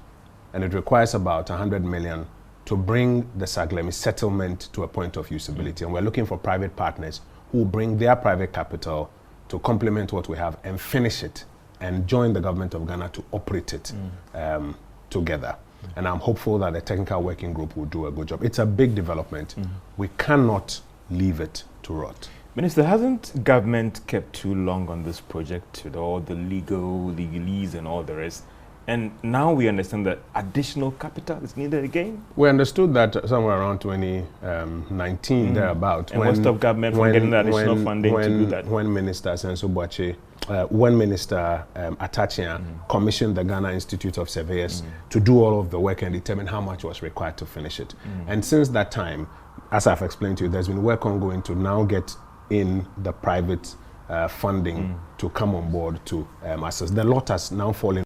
And it requires about 100 million to bring the Saglemi settlement to a point of usability. And we're looking for private partners who bring their private capital to complement what we have and finish it and join the government of Ghana to operate it together. And I'm hopeful that the technical working group will do a good job. It's a big development. We cannot leave it to rot. Minister, hasn't government kept too long on this project with all the legalese and all the rest? And now we understand that additional capital is needed again? We understood that somewhere around 2019, thereabout. And what stopped government from getting the additional funding to do that? When Minister when Minister Atachia commissioned the Ghana Institute of Surveyors to do all of the work and determine how much was required to finish it. And since that time, as I've explained to you, there's been work ongoing to now get in the private funding to come on board to assist. The lot has now fallen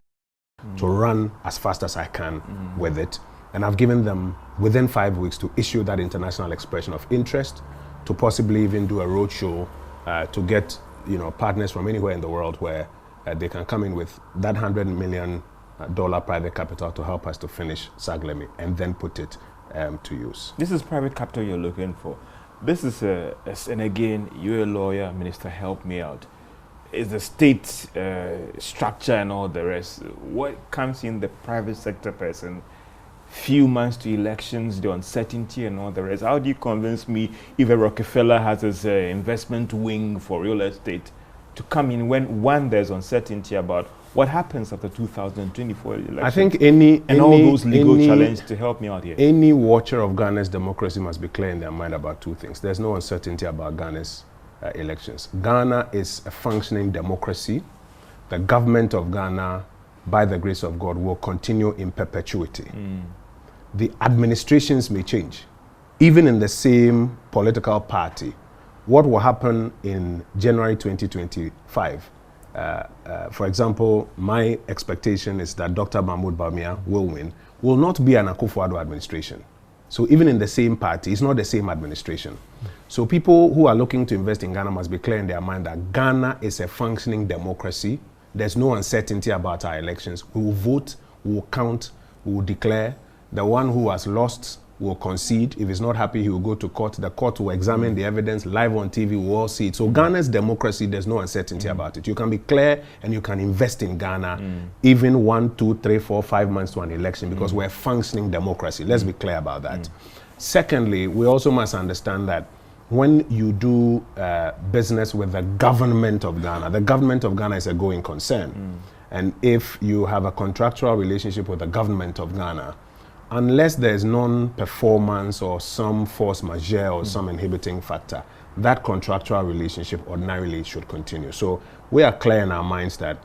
to run as fast as I can with it. And I've given them within 5 weeks to issue that international expression of interest, to possibly even do a roadshow to get partners from anywhere in the world where they can come in with that $100 million private capital to help us to finish Saglemi and then put it to use. This is private capital you're looking for. This is and again, you're a lawyer, Minister, help me out. Is the state structure and all the rest, what comes in the private sector person, few months to elections, the uncertainty and all the rest? How do you convince me if a Rockefeller has his investment wing for real estate to come in when, one, there's uncertainty about what happens after 2024 elections? I think all those legal challenges to help me out here. Any watcher of Ghana's democracy must be clear in their mind about two things. There's no uncertainty about Ghana's elections. Ghana is a functioning democracy. The government of Ghana, by the grace of God, will continue in perpetuity. The administrations may change, even in the same political party. What will happen in January 2025? For example, my expectation is that Dr. Mahmoud Bawumia will win, will not be an Akufo-Addo administration. So even in the same party, it's not the same administration. So people who are looking to invest in Ghana must be clear in their mind that Ghana is a functioning democracy. There's no uncertainty about our elections. We will vote, we will count, we will declare. The one who has lost will concede. If he's not happy, he will go to court. The court will examine the evidence live on TV. We'll all see it. So Ghana's democracy, there's no uncertainty about it. You can be clear and you can invest in Ghana even 1, 2, 3, 4, 5 months to an election because we're a functioning democracy. Let's be clear about that. Secondly, we also must understand that when you do business with the government of Ghana is a going concern. And if you have a contractual relationship with the government of Ghana, unless there's non-performance or some force majeure or some inhibiting factor, that contractual relationship ordinarily should continue. So we are clear in our minds that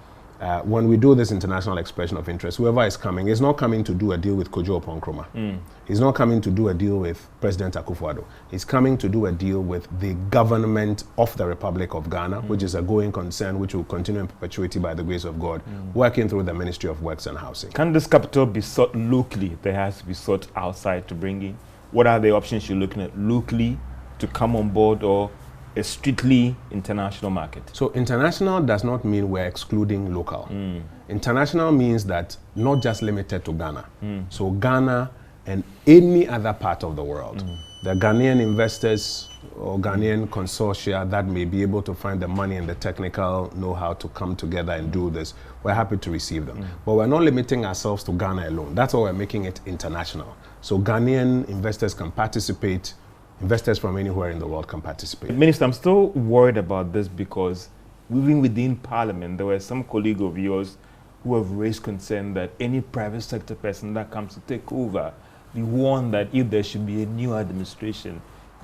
when we do this international expression of interest, whoever is coming is not coming to do a deal with Kojo Oppong Nkrumah. He's not coming to do a deal with President Akufo-Addo. He's coming to do a deal with the government of the Republic of Ghana, which is a going concern which will continue in perpetuity by the grace of God, working through the Ministry of Works and Housing. Can this capital be sought locally? There has to be sought outside to bring in. What are the options you're looking at locally to come on board, or a strictly international market? So international does not mean we're excluding local. International means that not just limited to Ghana. So Ghana and any other part of the world. The Ghanaian investors or Ghanaian consortia that may be able to find the money and the technical know-how to come together and do this, we're happy to receive them. But we're not limiting ourselves to Ghana alone. That's why we're making it international. So Ghanaian investors can participate. Investors from anywhere in the world can participate. Minister, I'm still worried about this because even within Parliament, there were some colleagues of yours who have raised concern that any private sector person that comes to take over, we warn that if there should be a new administration,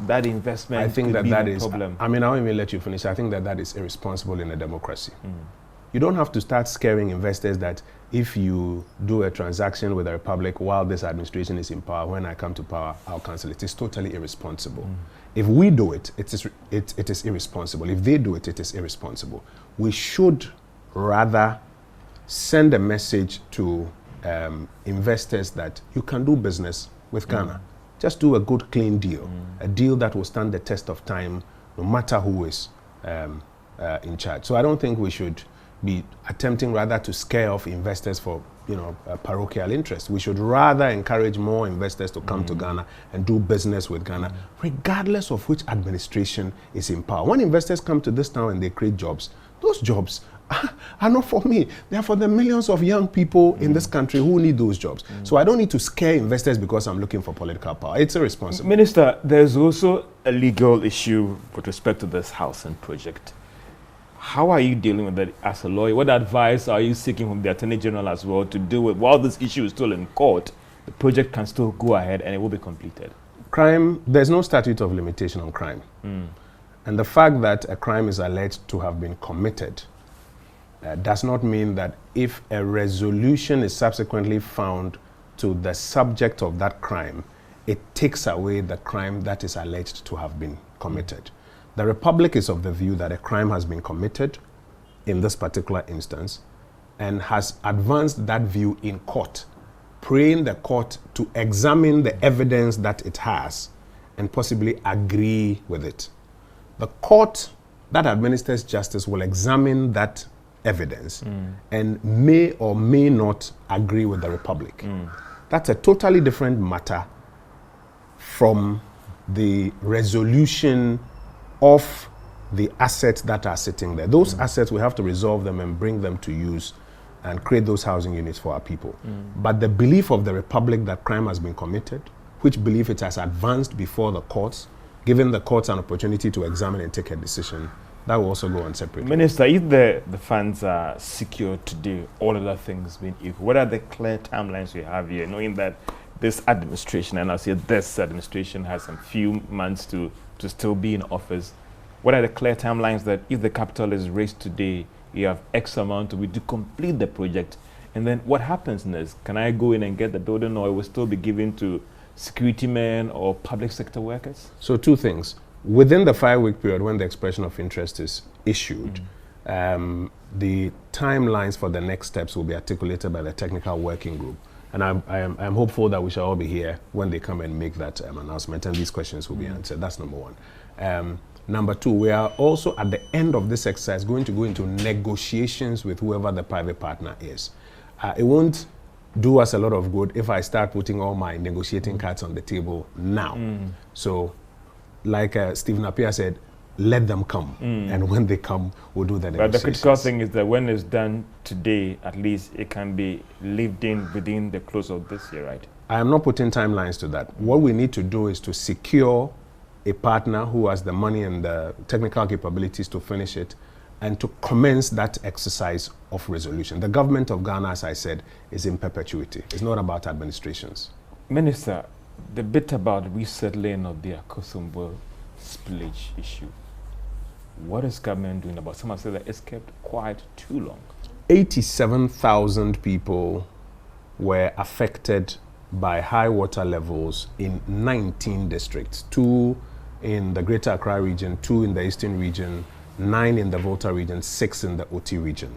that investment I think could be that the is, problem? I mean, I won't even let you finish. I think that is irresponsible in a democracy. You don't have to start scaring investors that if you do a transaction with the Republic while this administration is in power, when I come to power, I'll cancel it. It's totally irresponsible. If we do it, it is irresponsible. If they do it, it is irresponsible. We should rather send a message to investors that you can do business with Ghana. Just do a good, clean deal, a deal that will stand the test of time, no matter who is in charge. So I don't think we should be attempting rather to scare off investors for parochial interest. We should rather encourage more investors to come to Ghana and do business with Ghana, regardless of which administration is in power. When investors come to this town and they create jobs, those jobs are not for me. They are for the millions of young people in this country who need those jobs. So I don't need to scare investors because I'm looking for political power. It's irresponsible. Minister, there's also a legal issue with respect to this housing project. How are you dealing with that as a lawyer? What advice are you seeking from the Attorney General as well to deal with, while this issue is still in court, the project can still go ahead and it will be completed? Crime, there's no statute of limitation on crime. And the fact that a crime is alleged to have been committed does not mean that if a resolution is subsequently found to the subject of that crime, it takes away the crime that is alleged to have been committed. The Republic is of the view that a crime has been committed in this particular instance and has advanced that view in court, praying the court to examine the evidence that it has and possibly agree with it. The court that administers justice will examine that evidence and may or may not agree with the Republic. That's a totally different matter from the resolution of the assets that are sitting there. Those assets, we have to resolve them and bring them to use and create those housing units for our people. But the belief of the Republic that crime has been committed, which belief it has advanced before the courts, giving the courts an opportunity to examine and take a decision, that will also go on separately. Minister, if the funds are secured today, all other things being equal, what are the clear timelines we have here, knowing that this administration, and I'll say this administration, has some few months to still be in office? What are the clear timelines that if the capital is raised today, you have X amount to complete the project? And then what happens next? Can I go in and get the building, or it will still be given to security men or public sector workers? So two things. Within the 5-week period when the expression of interest is issued, the timelines for the next steps will be articulated by the technical working group. And I'm hopeful that we shall all be here when they come and make that announcement, and these questions will be answered. That's number one. Number two, we are also at the end of this exercise going to go into negotiations with whoever the private partner is. It won't do us a lot of good if I start putting all my negotiating cards on the table now. So, like Stephen Appiah said, let them come. And when they come, we'll do the negotiations. But the critical thing is that when it's done today, at least it can be lived in within the close of this year, right? I am not putting timelines to that. What we need to do is to secure a partner who has the money and the technical capabilities to finish it and to commence that exercise of resolution. The government of Ghana, as I said, is in perpetuity. It's not about administrations. Minister, the bit about resettling of the Akosombo spillage issue, what is government doing about it? Someone said that it's kept quiet too long. 87,000 people were affected by high water levels in 19 districts, 2 in the Greater Accra region, 2 in the Eastern region, 9 in the Volta region, 6 in the Oti region.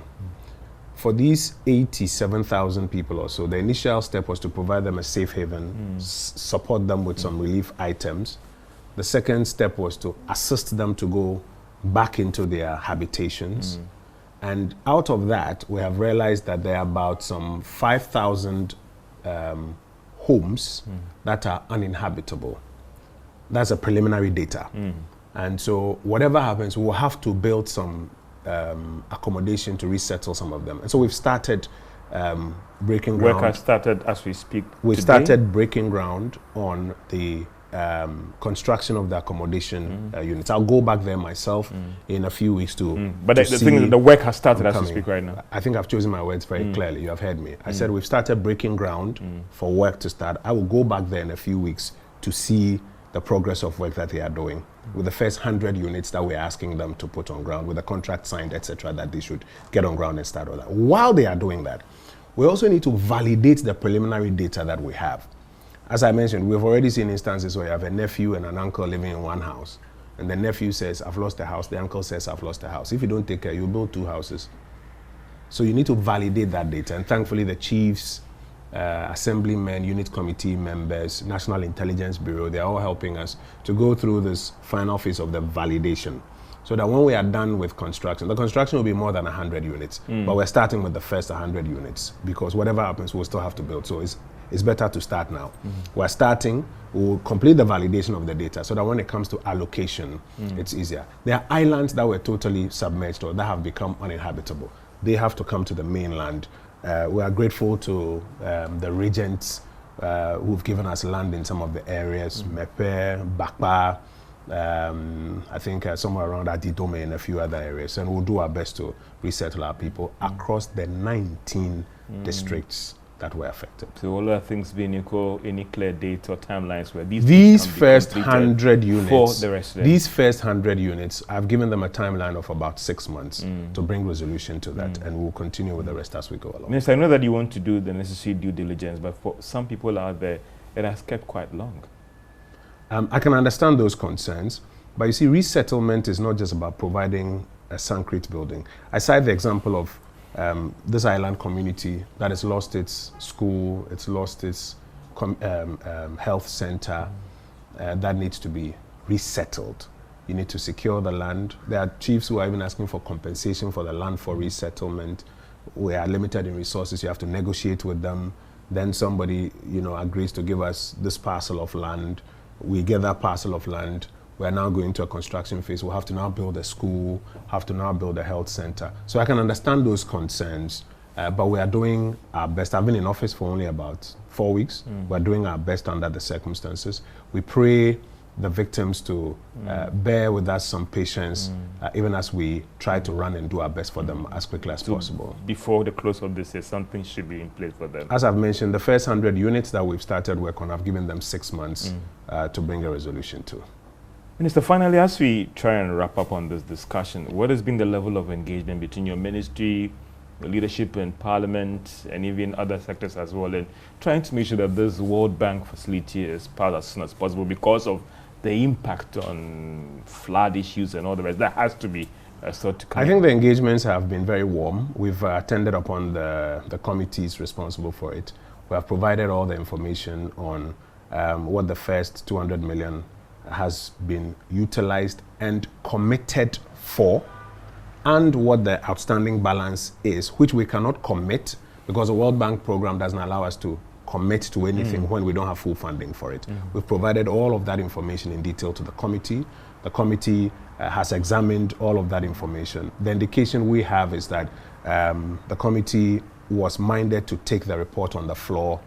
For these 87,000 people or so, the initial step was to provide them a safe haven, support them with some relief items. The second step was to assist them to go back into their habitations. And out of that, we have realized that there are about some 5,000 homes that are uninhabitable. That's a preliminary data. And so whatever happens, we'll have to build some accommodation to resettle some of them. And so we've started breaking ground. Work has started as we speak. We've started breaking ground on the construction of the accommodation units. I'll go back there myself in a few weeks to But the thing is, the work has started as we speak right now. I think I've chosen my words very clearly. You have heard me. I said we've started breaking ground for work to start. I will go back there in a few weeks to see the progress of work that they are doing, with the first 100 units that we're asking them to put on ground, with the contract signed, etc., that they should get on ground and start with that. While they are doing that, we also need to validate the preliminary data that we have. As I mentioned, we've already seen instances where you have a nephew and an uncle living in one house, and the nephew says, I've lost a house, the uncle says, I've lost a house. If you don't take care, you'll build 2 houses. So you need to validate that data, and thankfully the chiefs, assemblymen, unit committee members, National Intelligence Bureau, they're all helping us to go through this final phase of the validation, so that when we are done with construction, the construction will be more than 100 units, but we're starting with the first 100 units, because whatever happens, we'll still have to build. So it's better to start now. We're starting, we'll complete the validation of the data, so that when it comes to allocation, it's easier. There are islands that were totally submerged or that have become uninhabitable. They have to come to the mainland. We are grateful to the regents who've given us land in some of the areas, Mepe, Bakpa, I think somewhere around Adidome and a few other areas. And we'll do our best to resettle our people across the 19 districts that were affected. So all other things being equal, any clear date or timelines where these first 100 units, for the residents. These first 100 units, I've given them a timeline of about 6 months to bring resolution to that, and we'll continue with the rest as we go along. Minister, I know that you want to do the necessary due diligence, but for some people out there, it has kept quite long. I can understand those concerns, but you see, resettlement is not just about providing a concrete building. I cite the example of this island community that has lost its school, it's lost its health center, that needs to be resettled. You need to secure the land. There are chiefs who are even asking for compensation for the land for resettlement. We are limited in resources. You have to negotiate with them. Then somebody, agrees to give us this parcel of land. We get that parcel of land. We're now going to a construction phase. We'll have to now build a school, have to now build a health center. So I can understand those concerns, but we are doing our best. I've been in office for only about 4 weeks. We're doing our best under the circumstances. We pray the victims to bear with us some patience, even as we try to run and do our best for them as quickly as possible. Before the close of this year, something should be in place for them. As I've mentioned, the first 100 units that we've started work on, I've given them 6 months to bring a resolution to. Minister, finally, as we try and wrap up on this discussion, what has been the level of engagement between your ministry, your leadership in Parliament, and even other sectors as well, in trying to make sure that this World Bank facility is passed as soon as possible because of the impact on flood issues and all the rest? That has to be sort to come. I think the engagements have been very warm. We've attended upon the committees responsible for it. We have provided all the information on what the first 200 million has been utilized and committed for, and what the outstanding balance is, which we cannot commit because the World Bank program doesn't allow us to commit to anything when we don't have full funding for it. We've provided all of that information in detail to the committee. The committee has examined all of that information. The indication we have is that the committee was minded to take the report on the floor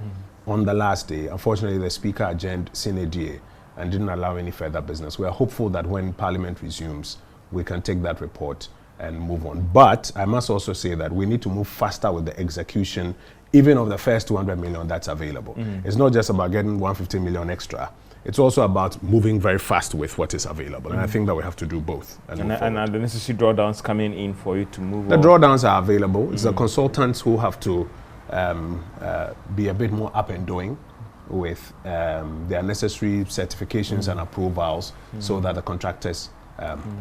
on the last day. Unfortunately, the speaker adjourned sine die and didn't allow any further business. We are hopeful that when Parliament resumes, we can take that report and move on. But I must also say that we need to move faster with the execution, even of the first 200 million that's available. It's not just about getting 150 million extra. It's also about moving very fast with what is available. And I think that we have to do both. And are the necessary drawdowns coming in for you to move on? The drawdowns are available. It's the consultants who have to be a bit more up and doing with their necessary certifications and approvals so that the contractors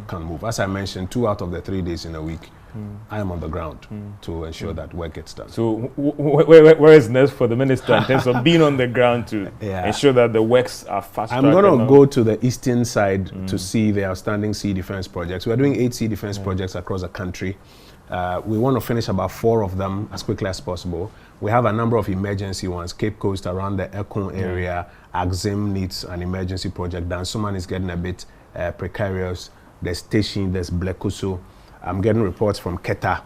can move. As I mentioned, 2 out of the 3 days in a week, I am on the ground to ensure that work gets done. So where is next for the minister in terms of being on the ground to ensure that the works are fast? I'm going to go to the eastern side to see the outstanding sea defense projects. We're doing 8 sea defense projects across the country. We want to finish about 4 of them as quickly as possible. We have a number of emergency ones. Cape Coast around the Ekun area, Axim needs an emergency project. Dansuman is getting a bit precarious. There's Teshin, there's Blekuso. I'm getting reports from Keta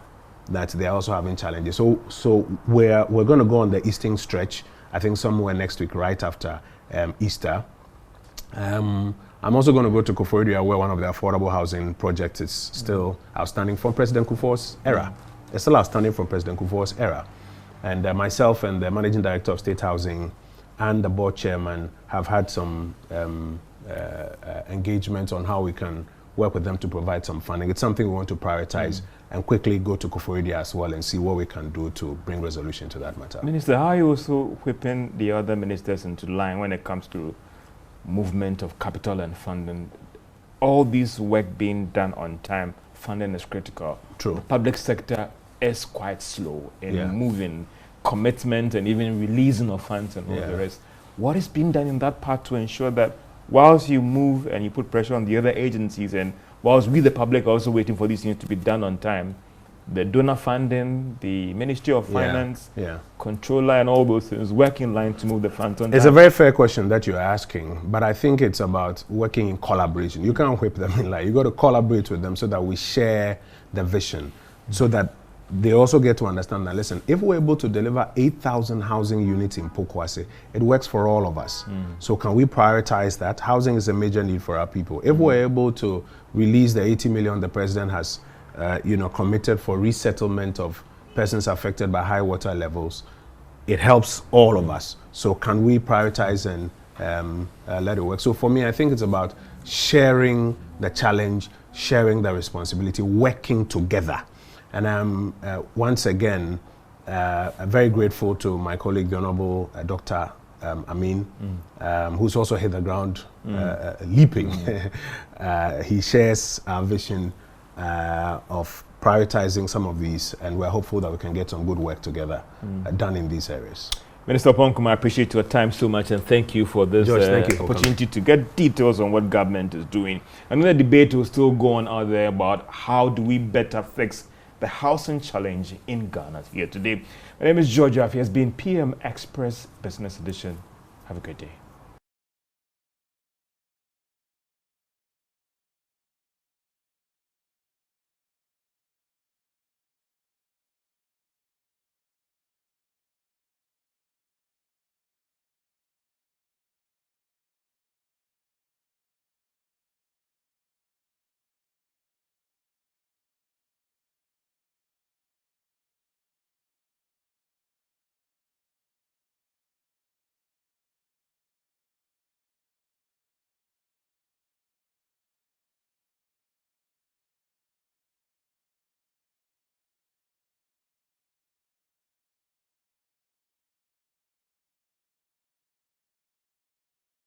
that they're also having challenges. So we're going to go on the eastern stretch, I think somewhere next week, right after Easter. I'm also going to go to Koforidua, where one of the affordable housing projects is still outstanding from President Kufuor's era. It's still outstanding from President Kufuor's era. And myself and the Managing Director of State Housing and the board chairman have had some engagement on how we can work with them to provide some funding. It's something we want to prioritize and quickly go to Koforidua as well and see what we can do to bring resolution to that matter. Minister, how are you also whipping the other ministers into line when it comes to movement of capital and funding? All this work being done on time, funding is critical. True. The public sector is quite slow in moving commitment and even releasing of funds and all the rest. What is being done in that part to ensure that whilst you move and you put pressure on the other agencies, and whilst we, the public, are also waiting for these things to be done on time, the donor funding, the Ministry of Finance, controller, and all those things work in line to move the funds on time? It's a very fair question that you're asking, but I think it's about working in collaboration. You can't whip them in line. You got to collaborate with them so that we share the vision, so that they also get to understand that, listen, if we're able to deliver 8,000 housing units in Pokwase, it works for all of us. So can we prioritize that? Housing is a major need for our people. If we're able to release the 80 million the president has committed for resettlement of persons affected by high water levels, it helps all of us. So can we prioritize and let it work? So for me, I think it's about sharing the challenge, sharing the responsibility, working together. And I'm once again very grateful to my colleague, the Honorable Dr. Amin, who's also hit the ground leaping. He shares our vision of prioritizing some of these, and we're hopeful that we can get some good work together done in these areas. Minister Oppong Nkrumah, I appreciate your time so much, and thank you for this opportunity to get details on what government is doing. Another debate will still go on out there about how do we better fix the housing challenge in Ghana here today. My name is George Affe. Has been PM Express Business Edition. Have a great day.